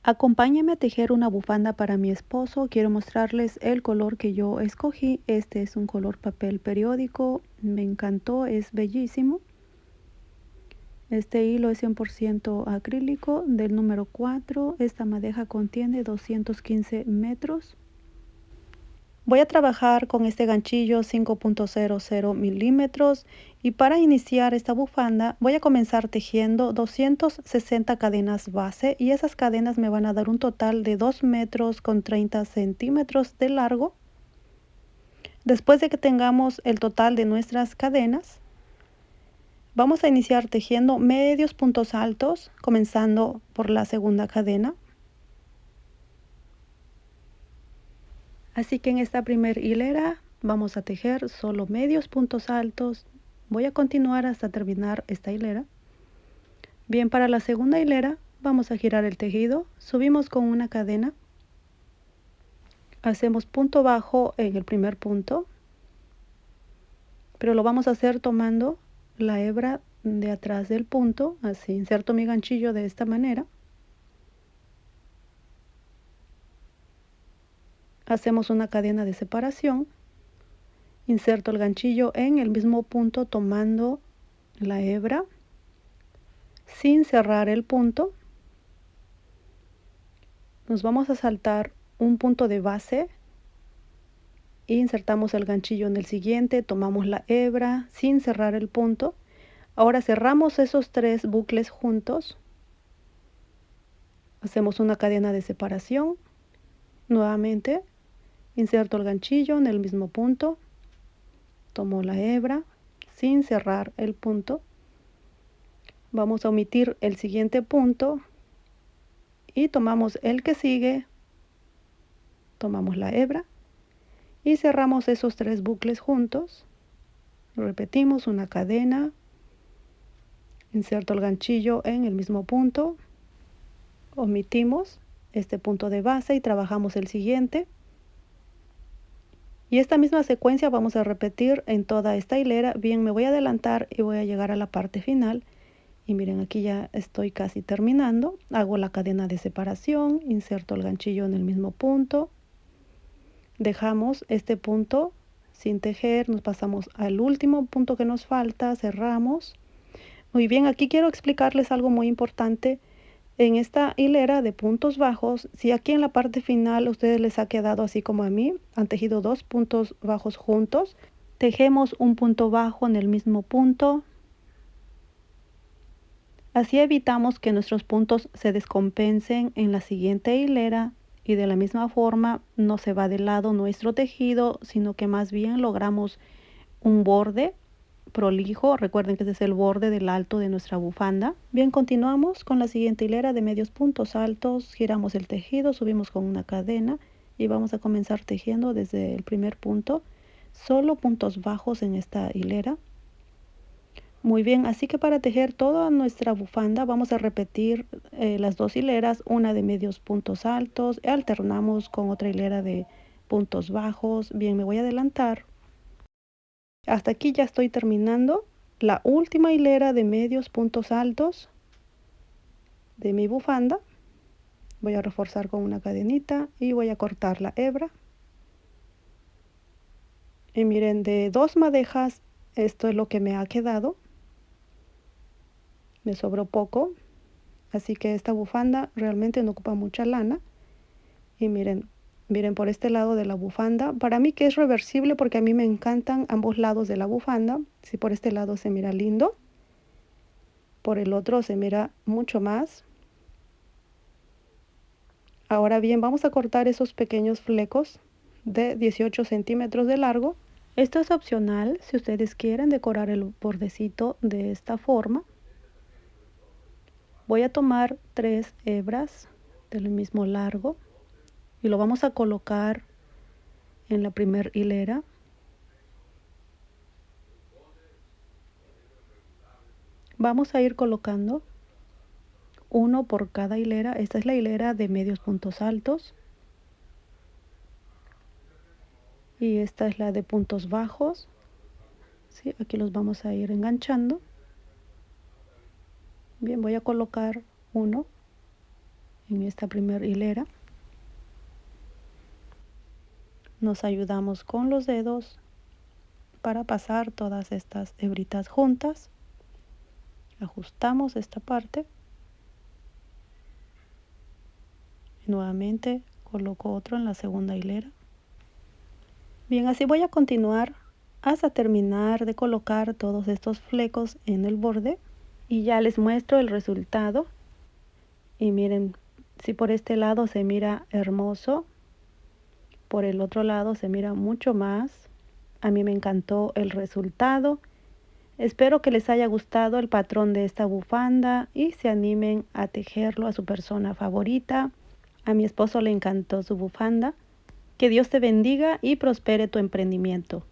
Acompáñenme a tejer una bufanda para mi esposo. Quiero mostrarles el color que yo escogí. Este es un color papel periódico. Me encantó, es bellísimo. Este hilo es 100% acrílico del número 4. Esta madeja contiene 215 metros. Voy a trabajar con este ganchillo 5.00 milímetros y para iniciar esta bufanda voy a comenzar tejiendo 260 cadenas base y esas cadenas me van a dar un total de 2 metros con 30 centímetros de largo. Después de que tengamos el total de nuestras cadenas, vamos a iniciar tejiendo medios puntos altos comenzando por la segunda cadena. Así que en esta primera hilera vamos a tejer solo medios puntos altos. Voy a continuar hasta terminar esta hilera. Bien, para la segunda hilera vamos a girar el tejido, subimos con una cadena, hacemos punto bajo en el primer punto, pero lo vamos a hacer tomando la hebra de atrás del punto, así inserto mi ganchillo de esta manera. Hacemos una cadena de separación, inserto el ganchillo en el mismo punto tomando la hebra sin cerrar el punto. Nos vamos a saltar un punto de base, insertamos el ganchillo en el siguiente, tomamos la hebra sin cerrar el punto. Ahora cerramos esos 3 bucles juntos, hacemos una cadena de separación, nuevamente inserto el ganchillo en el mismo punto, tomo la hebra sin cerrar el punto, vamos a omitir el siguiente punto y tomamos el que sigue, tomamos la hebra y cerramos esos 3 bucles juntos. Repetimos una cadena, inserto el ganchillo en el mismo punto, omitimos este punto de base y trabajamos el siguiente. Y esta misma secuencia vamos a repetir en toda esta hilera. Bien, me voy a adelantar y voy a llegar a la parte final. Y miren, aquí ya estoy casi terminando. Hago la cadena de separación, inserto el ganchillo en el mismo punto. Dejamos este punto sin tejer, nos pasamos al último punto que nos falta, cerramos. Muy bien, aquí quiero explicarles algo muy importante. En esta hilera de puntos bajos, si aquí en la parte final a ustedes les ha quedado así como a mí, han tejido 2 puntos bajos juntos, tejemos un punto bajo en el mismo punto. Así evitamos que nuestros puntos se descompensen en la siguiente hilera y de la misma forma no se va de lado nuestro tejido, sino que más bien logramos un borde prolijo. Recuerden que este es el borde del alto de nuestra bufanda. Bien, continuamos con la siguiente hilera de medios puntos altos, giramos el tejido, subimos con una cadena y vamos a comenzar tejiendo desde el primer punto, solo puntos bajos en esta hilera. Muy bien, así que para tejer toda nuestra bufanda vamos a repetir las 2 hileras, una de medios puntos altos, alternamos con otra hilera de puntos bajos. Bien, me voy a adelantar. Hasta aquí ya estoy terminando la última hilera de medios puntos altos de mi bufanda. Voy a reforzar con una cadenita y voy a cortar la hebra. Y miren, de 2 madejas esto es lo que me ha quedado. Me sobró poco, así que esta bufanda realmente no ocupa mucha lana. Y miren, miren por este lado de la bufanda, para mí que es reversible porque a mí me encantan ambos lados de la bufanda. Si por este lado se mira lindo, por el otro se mira mucho más. Ahora bien, vamos a cortar esos pequeños flecos de 18 centímetros de largo. Esto es opcional si ustedes quieren decorar el bordecito de esta forma. Voy a tomar 3 hebras del mismo largo y lo vamos a colocar en la primera hilera. Vamos a ir colocando uno por cada hilera. Esta es la hilera de medios puntos altos y esta es la de puntos bajos. ¿Sí? Aquí los vamos a ir enganchando. Bien, voy a colocar uno en esta primera hilera. Nos ayudamos con los dedos para pasar todas estas hebritas juntas. Ajustamos esta parte. Y nuevamente coloco otro en la segunda hilera. Bien, así voy a continuar hasta terminar de colocar todos estos flecos en el borde. Y ya les muestro el resultado. Y miren, si por este lado se mira hermoso, por el otro lado se mira mucho más. A mí me encantó el resultado. Espero que les haya gustado el patrón de esta bufanda y se animen a tejerlo a su persona favorita. A mi esposo le encantó su bufanda. Que Dios te bendiga y prospere tu emprendimiento.